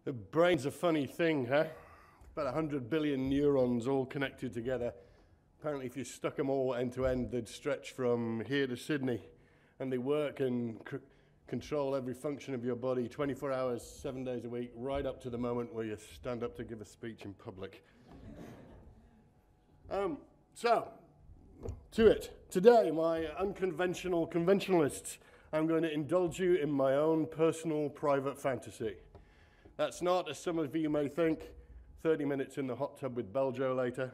The brain's a funny thing, huh? About 100 billion neurons all connected together. Apparently, if you stuck them all end to end, they'd stretch from here to Sydney. And they work and control every function of your body 24 hours, 7 days a week, right up to the moment where you stand up to give a speech in public. So, to it. Today, my unconventional conventionalists, I'm going to indulge you in my own personal private fantasy. That's not, as some of you may think, 30 minutes in the hot tub with Beljo later.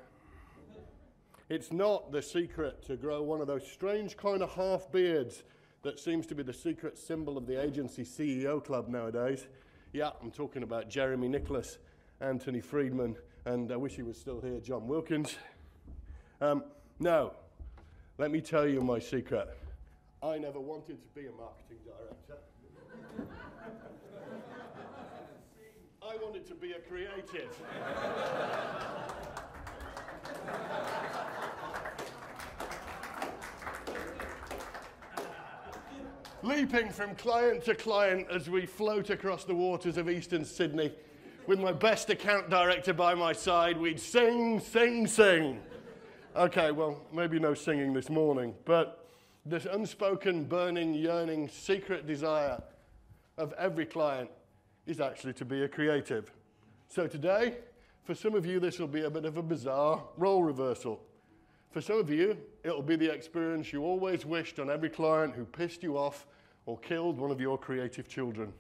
It's not the secret to grow one of those strange kind of half beards that seems to be the secret symbol of the agency CEO club nowadays. Yeah, I'm talking about Jeremy Nicholas, Anthony Friedman, and I wish he was still here, John Wilkins. No, let me tell you my secret. I never wanted to be a marketing director. I wanted to be a creative. Leaping from client to client as we float across the waters of eastern Sydney, with my best account director by my side, we'd sing, sing, sing. Okay, well, maybe no singing this morning, but this unspoken, burning, yearning, secret desire of every client is actually to be a creative. So today, for some of you, this will be a bit of a bizarre role reversal. For some of you, it'll be the experience you always wished on every client who pissed you off or killed one of your creative children.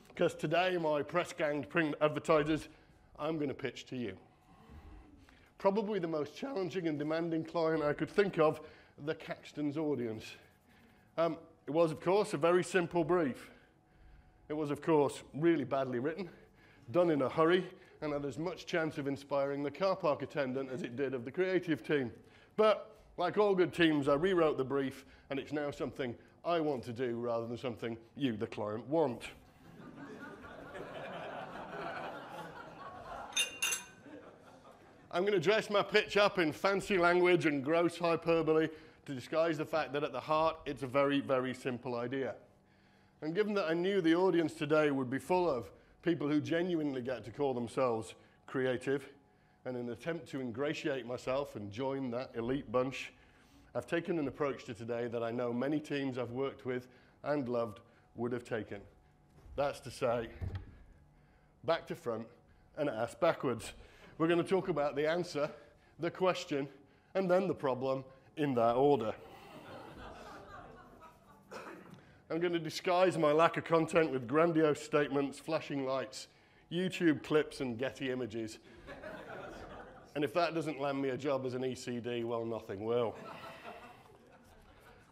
Because today, my press-ganged print advertisers, I'm going to pitch to you. Probably the most challenging and demanding client I could think of, the Caxtons audience. It was, of course, a very simple brief. It was, of course, really badly written, done in a hurry, and had as much chance of inspiring the car park attendant as it did of the creative team. But, like all good teams, I rewrote the brief, and it's now something I want to do rather than something you, the client, want. I'm going to dress my pitch up in fancy language and gross hyperbole to disguise the fact that at the heart, it's a very, very simple idea. And given that I knew the audience today would be full of people who genuinely get to call themselves creative, and in an attempt to ingratiate myself and join that elite bunch, I've taken an approach to today that I know many teams I've worked with and loved would have taken. That's to say, back to front and ass backwards. We're going to talk about the answer, the question, and then the problem in that order. I'm going to disguise my lack of content with grandiose statements, flashing lights, YouTube clips, and Getty images. And if that doesn't land me a job as an ECD, well, nothing will.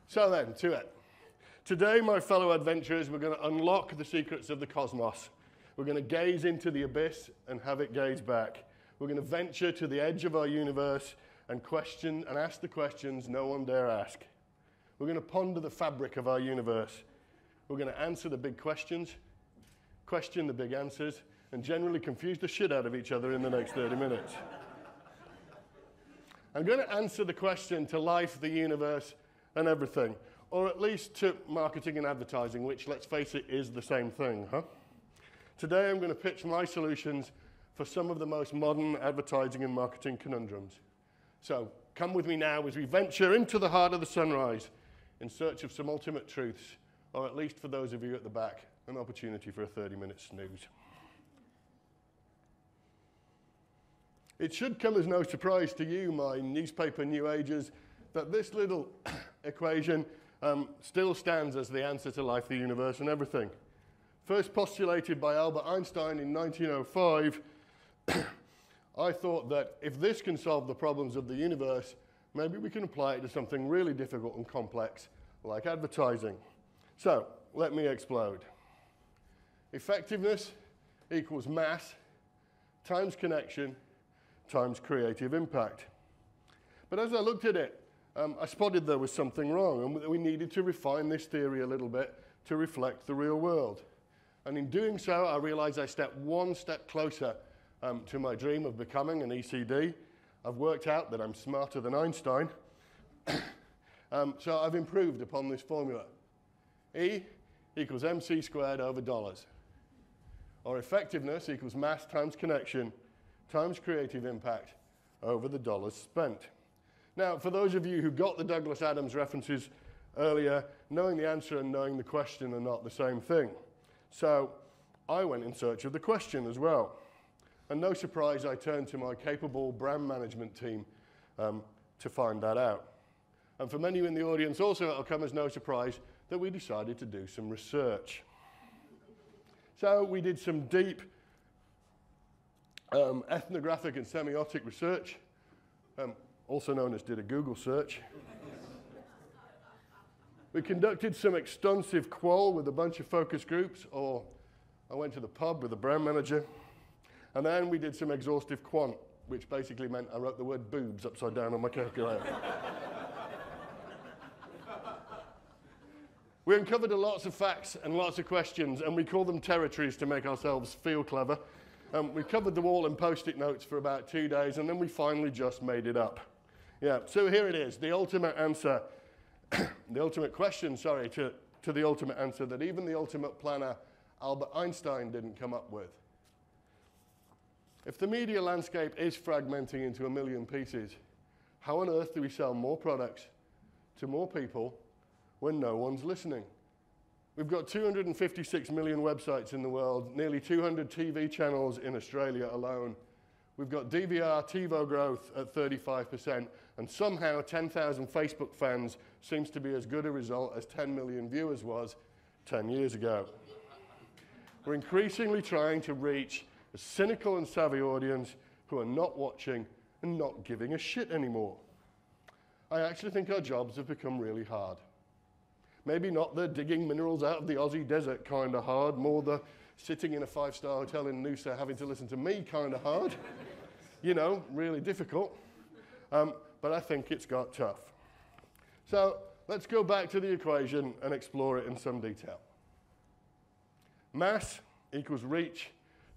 So then, to it. Today, my fellow adventurers, we're going to unlock the secrets of the cosmos. We're going to gaze into the abyss and have it gaze back. We're going to venture to the edge of our universe and question and ask the questions no one dare ask. We're going to ponder the fabric of our universe. We're going to answer the big questions, question the big answers, and generally confuse the shit out of each other in the next 30 minutes. I'm going to answer the question to life, the universe, and everything, or at least to marketing and advertising, which, let's face it, is the same thing, huh? Today, I'm going to pitch my solutions for some of the most modern advertising and marketing conundrums. So, come with me now as we venture into the heart of the sunrise in search of some ultimate truths, or at least for those of you at the back, an opportunity for a 30-minute snooze. It should come as no surprise to you, my newspaper new agers, that this little equation still stands as the answer to life, the universe, and everything. First postulated by Albert Einstein in 1905, I thought that if this can solve the problems of the universe, maybe we can apply it to something really difficult and complex, like advertising. So, let me explode. Effectiveness equals mass times connection times creative impact. But as I looked at it, I spotted there was something wrong, and we needed to refine this theory a little bit to reflect the real world. And in doing so, I realized I stepped one step closer to my dream of becoming an ECD. I've worked out that I'm smarter than Einstein. So I've improved upon this formula. E equals MC squared over dollars. or effectiveness equals mass times connection times creative impact over the dollars spent. Now, for those of you who got the Douglas Adams references earlier, knowing the answer and knowing the question are not the same thing. So I went in search of the question as well. And no surprise, I turned to my capable brand management team to find that out. And for many in the audience also, it'll come as no surprise that we decided to do some research. So we did some deep ethnographic and semiotic research, also known as did a Google search. We conducted some extensive qual with a bunch of focus groups, or I went to the pub with a brand manager, and then we did some exhaustive quant, which basically meant I wrote the word boobs upside down on my calculator. We uncovered lots of facts and lots of questions, and we call them territories to make ourselves feel clever. We covered them all in Post-it notes for about 2 days, and then we finally just made it up. Yeah, so here it is, the ultimate answer, the ultimate question, sorry, to the ultimate answer that even the ultimate planner, Albert Einstein, didn't come up with. If the media landscape is fragmenting into 1 million pieces, how on earth do we sell more products to more people when no one's listening? We've got 256 million websites in the world, nearly 200 TV channels in Australia alone. We've got DVR TiVo growth at 35%, and somehow 10,000 Facebook fans seems to be as good a result as 10 million viewers was 10 years ago. We're increasingly trying to reach a cynical and savvy audience who are not watching and not giving a shit anymore. I actually think our jobs have become really hard. Maybe not the digging minerals out of the Aussie desert kind of hard, more the sitting in a 5-star hotel in Noosa having to listen to me kind of hard. You know, really difficult. But I think it's got tough. So let's go back to the equation and explore it in some detail. Mass equals reach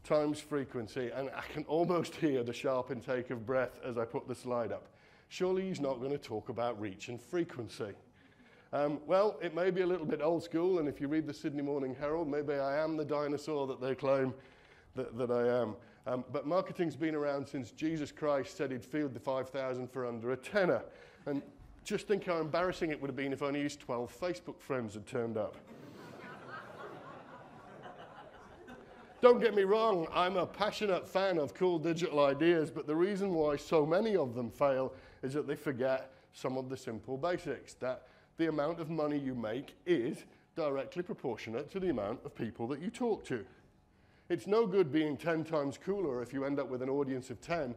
times frequency, and I can almost hear the sharp intake of breath as I put the slide up. Surely he's not going to talk about reach and frequency. Well, it may be a little bit old school, and if you read the Sydney Morning Herald, maybe I am the dinosaur that they claim that I am. But marketing's been around since Jesus Christ said he'd field the 5,000 for under a tenner. And just think how embarrassing it would have been if only his 12 Facebook friends had turned up. Don't get me wrong, I'm a passionate fan of cool digital ideas, but the reason why so many of them fail is that they forget some of the simple basics, that the amount of money you make is directly proportionate to the amount of people that you talk to. It's no good being 10 times cooler if you end up with an audience of 10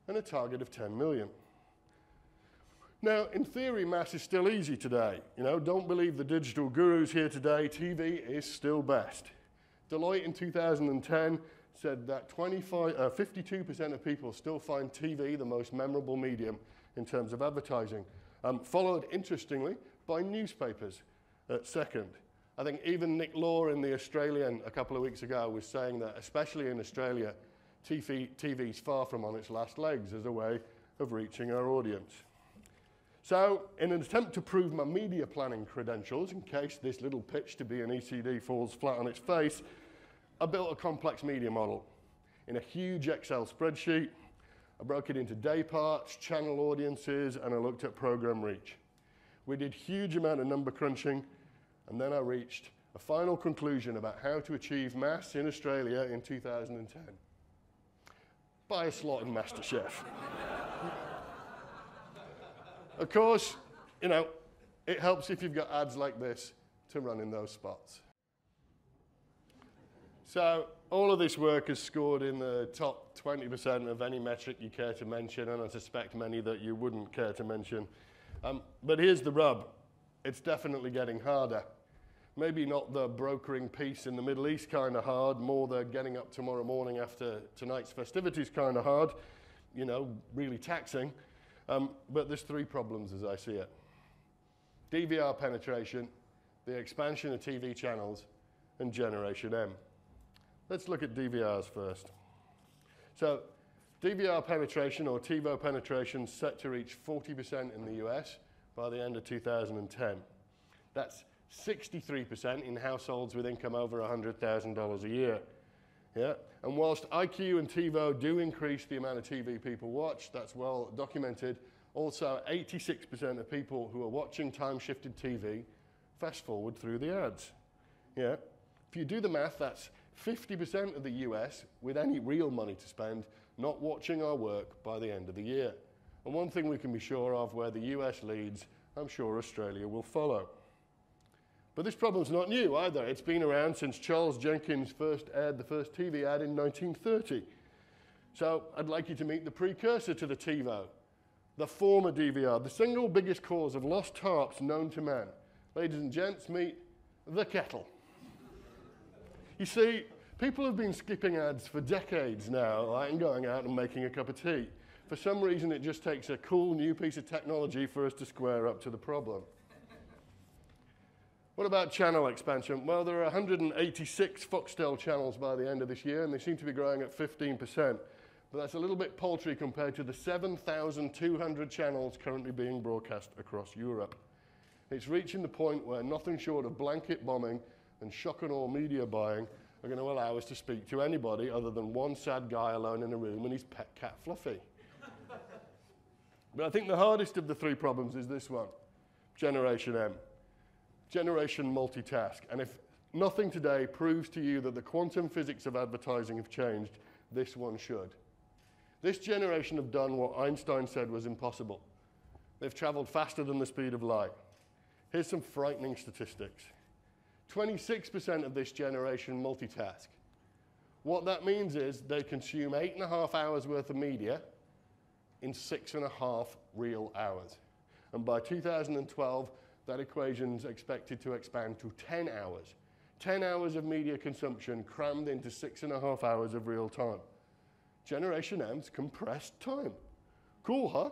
and a target of 10 million. Now, in theory, mass is still easy today. You know, don't believe the digital gurus here today. TV is still best. Deloitte in 2010 said that 52% of people still find TV the most memorable medium in terms of advertising, followed, interestingly, by newspapers at second. I think even Nick Law in The Australian a couple of weeks ago was saying that, especially in Australia, TV's far from on its last legs as a way of reaching our audience. So, in an attempt to prove my media planning credentials, in case this little pitch to be an ECD falls flat on its face, I built a complex media model. In a huge Excel spreadsheet, I broke it into day parts, channel audiences, and I looked at program reach. We did huge amount of number crunching, and then I reached a final conclusion about how to achieve mass in Australia in 2010. Buy a slot in MasterChef. Of course, you know, it helps if you've got ads like this to run in those spots. So all of this work is scored in the top 20% of any metric you care to mention, and I suspect many that you wouldn't care to mention. But here's the rub. It's definitely getting harder. Maybe not the brokering peace in the Middle East kind of hard, more the getting up tomorrow morning after tonight's festivities kind of hard, you know, really taxing. But there's 3 problems as I see it. DVR penetration, the expansion of TV channels, and Generation M. Let's look at DVRs first. So DVR penetration, or TiVo penetration, set to reach 40% in the US by the end of 2010. That's 63% in households with income over $100,000 a year. Yeah? And whilst IQ and TiVo do increase the amount of TV people watch, that's well documented, also 86% of people who are watching time-shifted TV fast forward through the ads. Yeah? If you do the math, that's 50% of the US with any real money to spend not watching our work by the end of the year. And one thing we can be sure of, where the US leads, I'm sure Australia will follow. But this problem's not new either. It's been around since Charles Jenkins first aired the first TV ad in 1930. So I'd like you to meet the precursor to the TiVo, the former DVR, the single biggest cause of lost harps known to man. Ladies and gents, meet the kettle. You see, people have been skipping ads for decades now, and going out and making a cup of tea. For some reason, it just takes a cool new piece of technology for us to square up to the problem. What about channel expansion? Well, there are 186 Foxtel channels by the end of this year, and they seem to be growing at 15%. But that's a little bit paltry compared to the 7,200 channels currently being broadcast across Europe. It's reaching the point where nothing short of blanket bombing and shock and awe media buying are going to allow us to speak to anybody other than one sad guy alone in a room and his pet cat Fluffy. But I think the hardest of the three problems is this one, Generation M. Generation multitask. And if nothing today proves to you that the quantum physics of advertising have changed, this one should. This generation have done what Einstein said was impossible. They've traveled faster than the speed of light. Here's some frightening statistics. 26% of this generation multitask. What that means is they consume 8.5 hours worth of media in 6.5 real hours. And by 2012, that equation's expected to expand to 10 hours. 10 hours of media consumption crammed into 6.5 hours of real time. Generation M's compressed time. Cool, huh?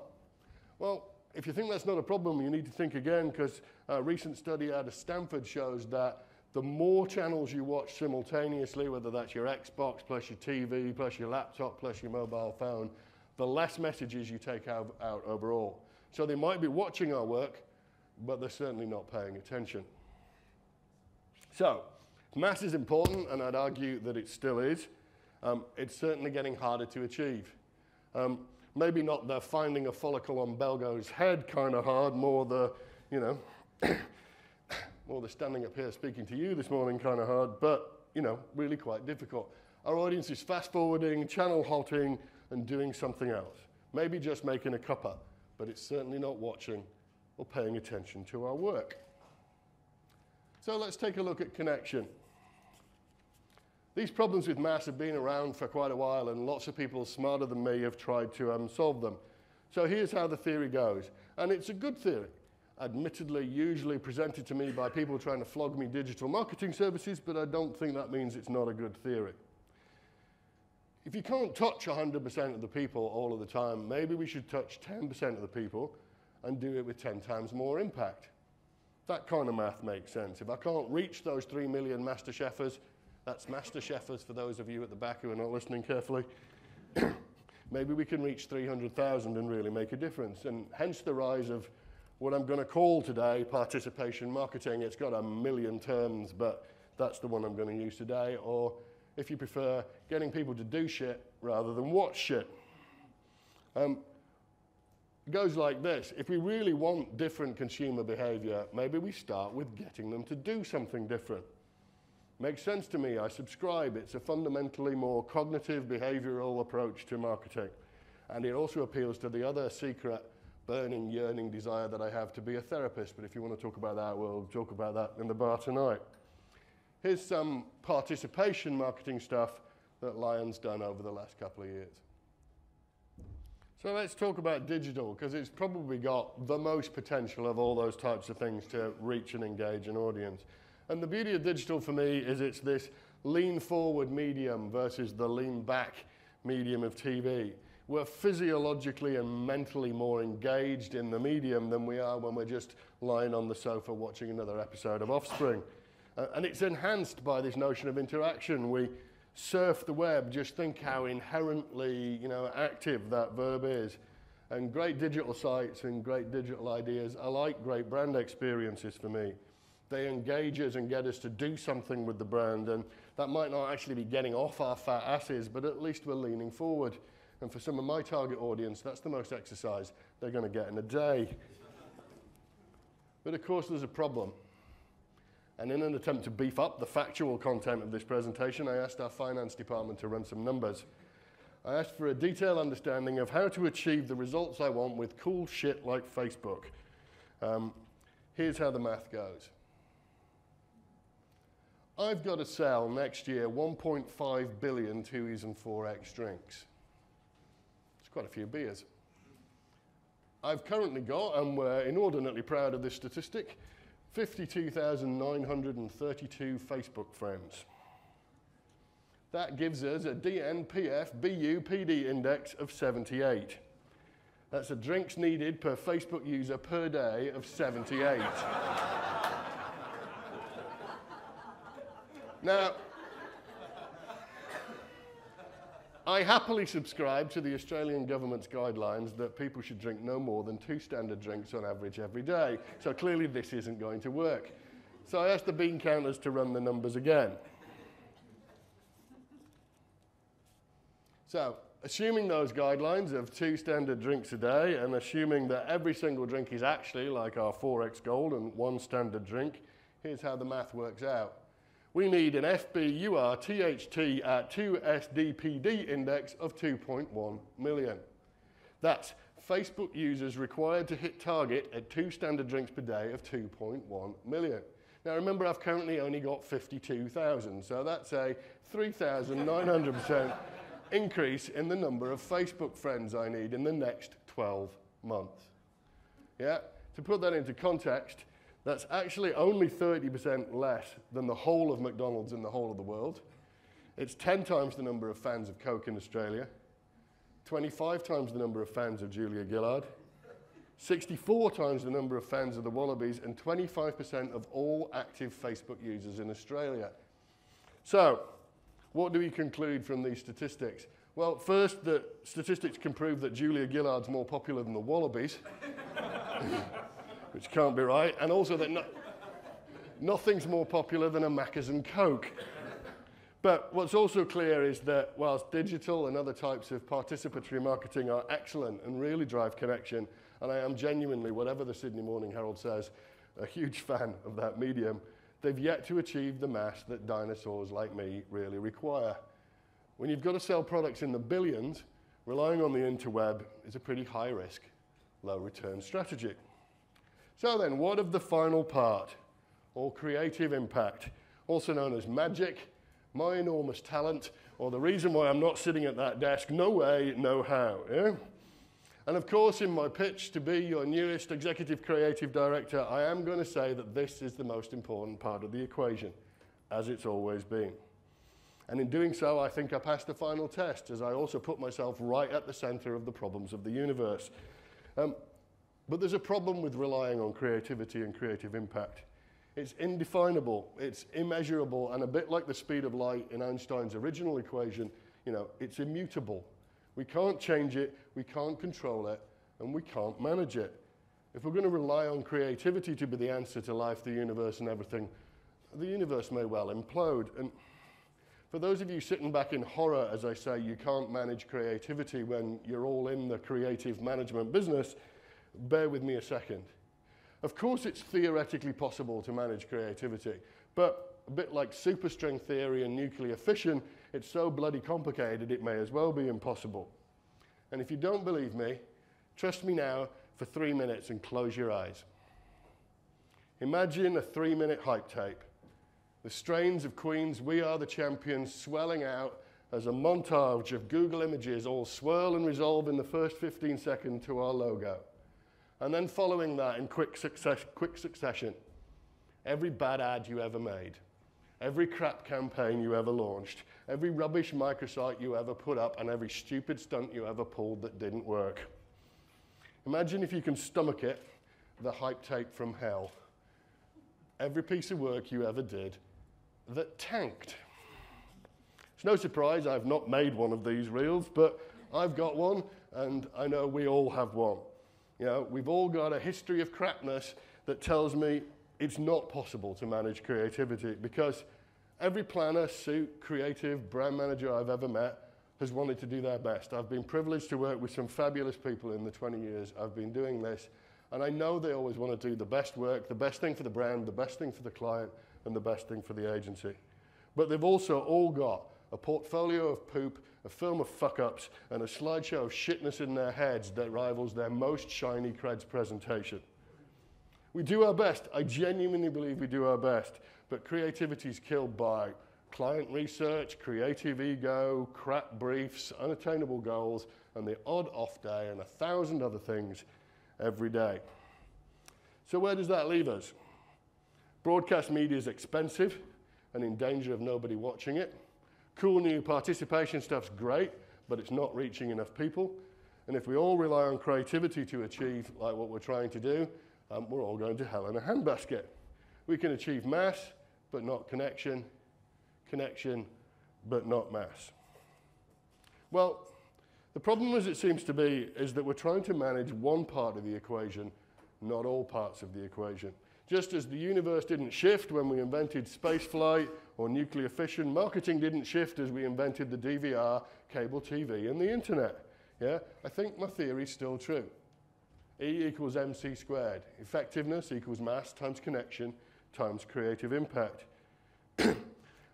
Well, if you think that's not a problem, you need to think again, because a recent study out of Stanford shows that the more channels you watch simultaneously, whether that's your Xbox plus your TV plus your laptop plus your mobile phone, the less messages you take out overall. So they might be watching our work, but they're certainly not paying attention. So mass is important, and I'd argue that it still is. It's certainly getting harder to achieve. Maybe not the finding a follicle on Belgo's head kind of hard, more the, more the standing up here speaking to you this morning kind of hard, but, really quite difficult. Our audience is fast forwarding, channel hopping, and doing something else. Maybe just making a cuppa, but it's certainly not watching or paying attention to our work. So let's take a look at connection. These problems with mass have been around for quite a while, and lots of people smarter than me have tried to solve them. So here's how the theory goes. And it's a good theory, admittedly usually presented to me by people trying to flog me digital marketing services, but I don't think that means it's not a good theory. If you can't touch 100% of the people all of the time, maybe we should touch 10% of the people and do it with 10 times more impact. That kind of math makes sense. If I can't reach those 3 million master chefers, that's master chefers for those of you at the back who are not listening carefully, maybe we can reach 300,000 and really make a difference. And hence the rise of what I'm going to call today participation marketing. It's got a million terms, but that's the one I'm going to use today. Or if you prefer, getting people to do shit rather than watch shit. It goes like this. If we really want different consumer behavior, maybe we start with getting them to do something different. Makes sense to me. I subscribe. It's a fundamentally more cognitive, behavioral approach to marketing. And it also appeals to the other secret, burning, yearning desire that I have to be a therapist. But if you want to talk about that, we'll talk about that in the bar tonight. Here's some participation marketing stuff that Lion's done over the last couple of years. So let's talk about digital, because it's probably got the most potential of all those types of things to reach and engage an audience. And the beauty of digital for me is it's this lean forward medium versus the lean back medium of TV. We're physiologically and mentally more engaged in the medium than we are when we're just lying on the sofa watching another episode of Offspring. And it's enhanced by this notion of interaction. We surf the web, just think how inherently active that verb is. And great digital sites and great digital ideas are like great brand experiences for me. They engage us and get us to do something with the brand, and that might not actually be getting off our fat asses, but at least we're leaning forward. And for some of my target audience, that's the most exercise they're going to get in a day. But of course, there's a problem. And in an attempt to beef up the factual content of this presentation, I asked our finance department to run some numbers. I asked for a detailed understanding of how to achieve the results I want with cool shit like Facebook. Here's how the math goes. I've got to sell next year 1.5 billion 2Es and 4X drinks. It's quite a few beers. I've currently got, and we're inordinately proud of this statistic, 52,932 Facebook friends. That gives us a DNPF-BU-PD index of 78. That's a drinks needed per Facebook user per day of 78. Now, I happily subscribe to the Australian government's guidelines that people should drink no more than 2 standard drinks on average every day. So clearly this isn't going to work. So I asked the bean counters to run the numbers again. So, assuming those guidelines of 2 standard drinks a day, and assuming that every single drink is actually like our 4X Gold and 1 standard drink, here's how the math works out. We need an FBUR-THT at 2SDPD index of 2.1 million. That's Facebook users required to hit target at 2 standard drinks per day of 2.1 million. Now remember, I've currently only got 52,000, so that's a 3,900% increase in the number of Facebook friends I need in the next 12 months. Yeah? To put that into context, that's actually only 30% less than the whole of McDonald's in the whole of the world. It's 10 times the number of fans of Coke in Australia, 25 times the number of fans of Julia Gillard, 64 times the number of fans of the Wallabies, and 25% of all active Facebook users in Australia. So, what do we conclude from these statistics? Well, first, the statistics can prove that Julia Gillard's more popular than the Wallabies, which can't be right, and also that nothing's more popular than a Macca's and Coke. But what's also clear is that whilst digital and other types of participatory marketing are excellent and really drive connection, and I am genuinely, whatever the Sydney Morning Herald says, a huge fan of that medium, they've yet to achieve the mass that dinosaurs like me really require. When you've got to sell products in the billions, relying on the interweb is a pretty high-risk, low-return strategy. So then, what of the final part, or creative impact, also known as magic, my enormous talent, or the reason why I'm not sitting at that desk, no way, no how, yeah? And of course, in my pitch to be your newest executive creative director, I am going to say that this is the most important part of the equation, as it's always been. And in doing so, I think I passed the final test, as I also put myself right at the center of the problems of the universe. But there's a problem with relying on creativity and creative impact. It's indefinable, it's immeasurable, and a bit like the speed of light in Einstein's original equation, you know, it's immutable. We can't change it, we can't control it, and we can't manage it. If we're going to rely on creativity to be the answer to life, the universe, and everything, the universe may well implode. And for those of you sitting back in horror as I say you can't manage creativity when you're all in the creative management business, bear with me a second. Of course, it's theoretically possible to manage creativity, but a bit like superstring theory and nuclear fission, it's so bloody complicated it may as well be impossible. And if you don't believe me, trust me now for 3 minutes and close your eyes. Imagine a 3-minute hype tape. The strains of Queen's We Are the Champions swelling out as a montage of Google images all swirl and resolve in the first 15 seconds to our logo. And then following that in quick succession, every bad ad you ever made, every crap campaign you ever launched, every rubbish microsite you ever put up, and every stupid stunt you ever pulled that didn't work. Imagine if you can stomach it, the hype tape from hell. Every piece of work you ever did that tanked. It's no surprise I've not made one of these reels, but I've got one, and I know we all have one. You know, we've all got a history of crapness that tells me it's not possible to manage creativity because every planner, suit, creative, brand manager I've ever met has wanted to do their best. I've been privileged to work with some fabulous people in the 20 years I've been doing this, and I know they always want to do the best work, the best thing for the brand, the best thing for the client, and the best thing for the agency. But they've also all got a portfolio of poop, a film of fuck-ups, and a slideshow of shitness in their heads that rivals their most shiny creds presentation. We do our best. I genuinely believe we do our best, but creativity is killed by client research, creative ego, crap briefs, unattainable goals, and the odd off day, and 1,000 other things every day. So where does that leave us? Broadcast media is expensive and in danger of nobody watching it. Cool new participation stuff's great, but it's not reaching enough people. And if we all rely on creativity to achieve like what we're trying to do, we're all going to hell in a handbasket. We can achieve mass, but not connection. Connection, but not mass. Well, the problem as it seems to be is that we're trying to manage one part of the equation, not all parts of the equation. Just as the universe didn't shift when we invented spaceflight or nuclear fission, marketing didn't shift as we invented the DVR, cable TV, and the internet. Yeah? I think my theory's still true. E equals MC squared. Effectiveness equals mass times connection times creative impact.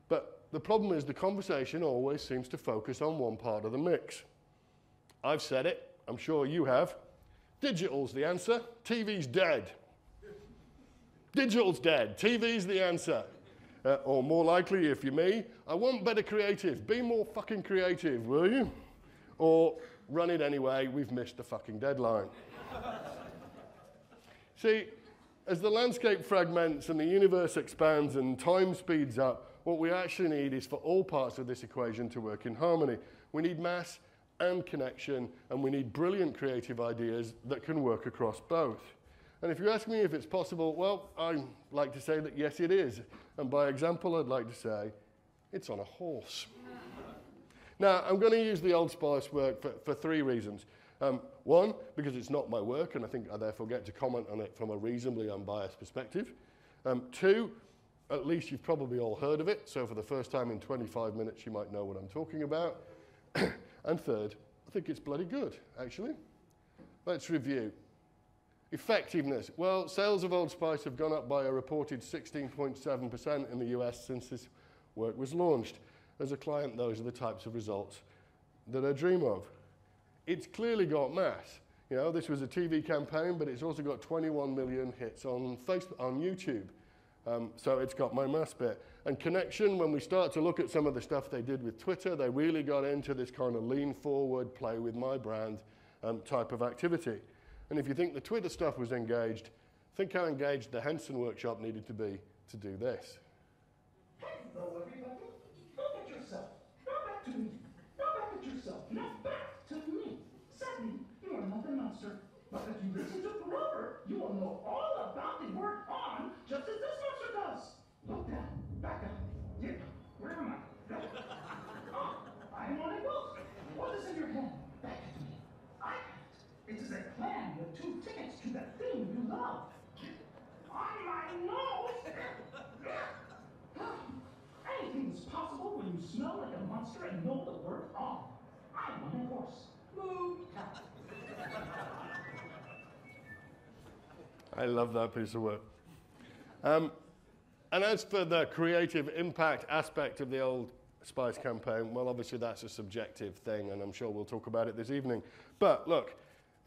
But the problem is the conversation always seems to focus on one part of the mix. I've said it, I'm sure you have. Digital's the answer, TV's dead. Digital's dead, TV's the answer. Or more likely, if you're me, I want better creative. Be more fucking creative, will you? Or run it anyway, we've missed the fucking deadline. See, as the landscape fragments and the universe expands and time speeds up, what we actually need is for all parts of this equation to work in harmony. We need mass and connection, and we need brilliant creative ideas that can work across both. And if you ask me if it's possible, well, I'd like to say that yes, it is. And by example, I'd like to say, it's on a horse. Now, I'm going to use the Old Spice work for three reasons. One, because it's not my work, and I think I therefore get to comment on it from a reasonably unbiased perspective. Two, at least you've probably all heard of it, so for the first time in 25 minutes you might know what I'm talking about. And third, I think it's bloody good, actually. Let's review. Effectiveness. Well, sales of Old Spice have gone up by a reported 16.7% in the US since this work was launched. As a client, those are the types of results that I dream of. It's clearly got mass. You know, this was a TV campaign, but it's also got 21 million hits on Facebook, on YouTube. So it's got my mass bit. And connection, when we start to look at some of the stuff they did with Twitter, they really got into this kind of lean forward, play with my brand type of activity. And if you think the Twitter stuff was engaged, think how engaged the Henson workshop needed to be to do this. Hello, everybody. Look at yourself. Not back to me. Not back at yourself. Not back to me. Sadly, you are not the monster. But if you listen to Grover, you will know all about the word on, just as this monster does. Look down. Back up. Yeah. Where am I? Ah, I am on a boat. What is in your hand? Back at me. I have it. It is a plan with 2 tickets to the thing you love. On my nose! Anything is possible when you smell like a monster and know the word on. I am on a horse. Moo cow. I love that piece of work. And as for the creative impact aspect of the Old Spice campaign, well, obviously that's a subjective thing, and I'm sure we'll talk about it this evening. But look,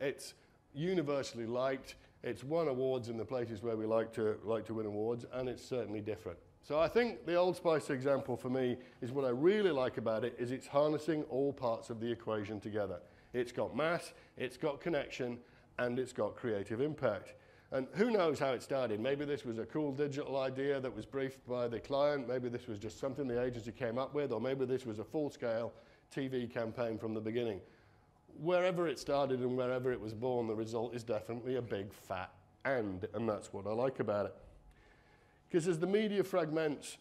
it's universally liked. It's won awards in the places where we like to win awards, and it's certainly different. So I think the Old Spice example for me is what I really like about it is it's harnessing all parts of the equation together. It's got mass, it's got connection, and it's got creative impact. And who knows how it started? Maybe this was a cool digital idea that was briefed by the client. Maybe this was just something the agency came up with, or maybe this was a full-scale TV campaign from the beginning. Wherever it started and wherever it was born, the result is definitely a big fat and that's what I like about it. Because as the media fragments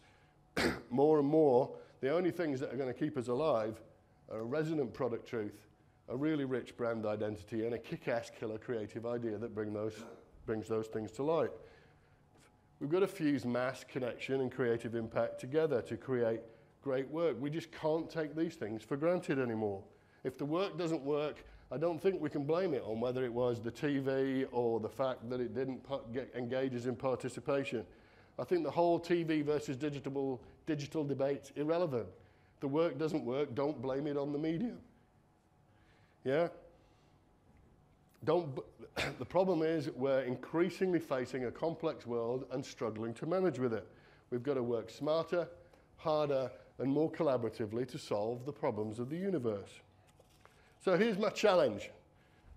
more and more, the only things that are going to keep us alive are a resonant product truth, a really rich brand identity, and a kick-ass killer creative idea that brings those things to light. We've got to fuse mass, connection, and creative impact together to create great work. We just can't take these things for granted anymore. If the work doesn't work, I don't think we can blame it on whether it was the TV or the fact that it didn't engage us in participation. I think the whole TV versus digital debate's irrelevant. If the work doesn't work, don't blame it on the medium. Yeah? The problem is we're increasingly facing a complex world and struggling to manage with it. We've got to work smarter, harder, and more collaboratively to solve the problems of the universe. So here's my challenge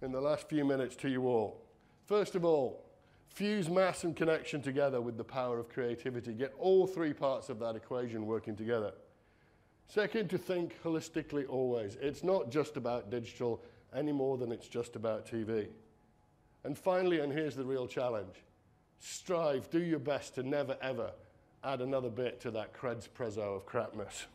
in the last few minutes to you all. First of all, fuse mass and connection together with the power of creativity. Get all three parts of that equation working together. Second, to think holistically always. It's not just about digital any more than it's just about TV. And finally, and here's the real challenge, strive, do your best to never ever add another bit to that creds prezzo of crapness.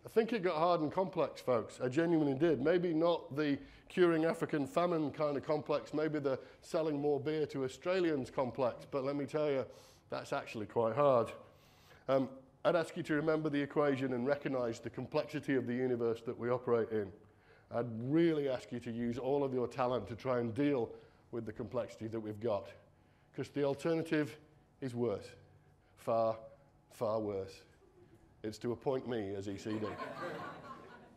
I think it got hard and complex, folks. I genuinely did. Maybe not the curing African famine kind of complex, maybe the selling more beer to Australians complex, but let me tell you, that's actually quite hard. I'd ask you to remember the equation and recognize the complexity of the universe that we operate in. I'd really ask you to use all of your talent to try and deal with the complexity that we've got, because the alternative is worse, far, far worse. It's to appoint me as ECD.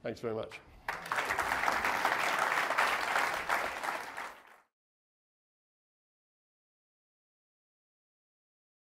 Thanks very much.